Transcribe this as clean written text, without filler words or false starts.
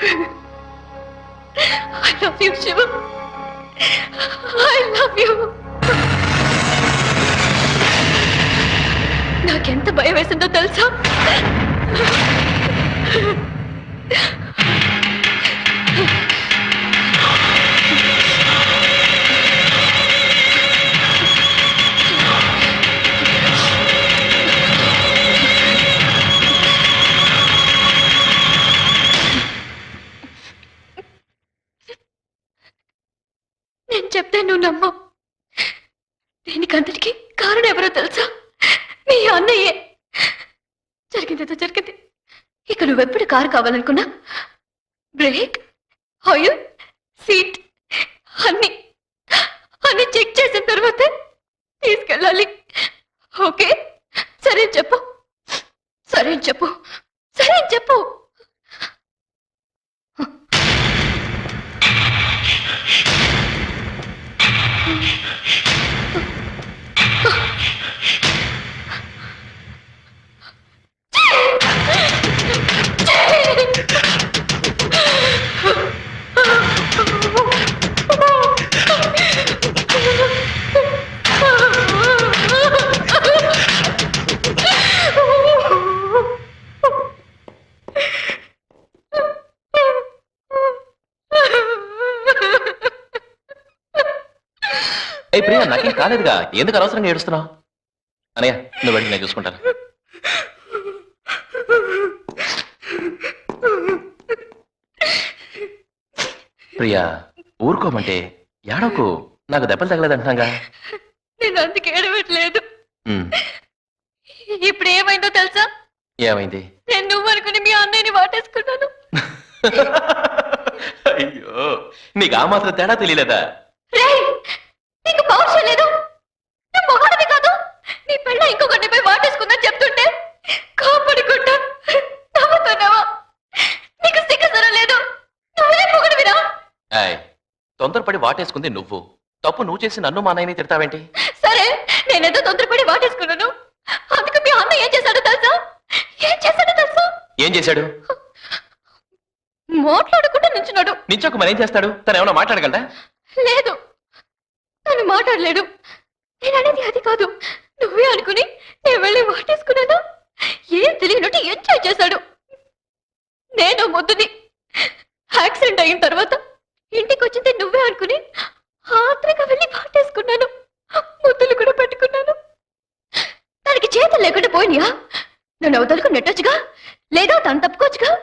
I love you, Shiva. I love you. నాకెంత భయం వేసిందో తెలుసా? నేను చెప్తే నువ్వు నమ్మవు. దీనికంతటికి కారణం ఎవరో తెలుసా? మీ అన్నయ్యే. జరిగిందేదో జరిగింది. ఇక నువ్వెప్పుడు కారు కావాలనుకున్నా బ్రేక్, ఆయిల్, సీట్ అన్ని చెక్ చేసిన తర్వాతే తీసుకెళ్ళాలి. ఓకే? సరే చెప్పు, సరే చెప్పు, సరే చెప్పు. ఏ ప్రియా, నాకేం కాలేదుగా, ఎందుకు అనవసరంగా ఏడుస్తున్నావు? అనయ్య, నువ్వు వెళ్ళి నేను చూసుకుంటాను. ప్రియా, ఊరుకోమంటే ఏడవకు, నాకు దెబ్బలు తగలేదంటున్నాగా. నేను అందుకే ఏడవట్లేదు. ఇప్పుడు ఏమైందో తెలుసా? ఏమైంది? నేను నువ్వు అనుకుని మీ అన్నయ్యని వాటేసుకున్నాను. అయ్యో, నీకు ఆ మాత్రం తేడా తెలియలేదా? నీకు పౌరుషం లేదు. నువ్వు మొగాడివి కాదు. నీ పెళ్ళ ఇంకొకరిపై వాటేసుకుందని చెప్తుంటే కాపాడుకుంటా నవ్వుతున్నావా? నీకు సిగ్గుసర లేదు. నువ్వే మొగడివిరా. తొందరపడి వాటేసుకుంది నువ్వు. తప్పు నువ్వు చేసి నన్ను మా నాయని తిడతావేంటి? సరే, నేనేదో తొందరపడి వాటేసుకున్నాను. అందుకు మీ అన్న ఏం చేశాడో తెలుసా? ఏం చేశాడో తెలుసా? ఏం చేశాడు? మాట్లాడకుండా నించున్నాడు. నించోకు మరేం చేస్తాడు? తను ఏమన్నా మాట్లాడగలడా? లేదు, తను మాట్లాడలేడు. నేను అనేది అది కాదు. నువ్వే అనుకుని నేను వెళ్ళి వాటేసుకున్నాను. ఏం తెలియనట్టు ఎంజాయ్ చేశాడు. నేను ముద్దుని యాక్సిడెంట్ అయిన తర్వాత ఇంటికి వచ్చింది నువ్వే అనుకుని ఆత్రంగా వెళ్ళి వాటేసుకున్నాను. ముద్దులు కూడా పెట్టుకున్నాను. తనకి చేతులు లేకుండా పోయినాయా? నన్ను అవతలకు నెట్టొచ్చుగా, లేదా తను తప్పుకోవచ్చుగా.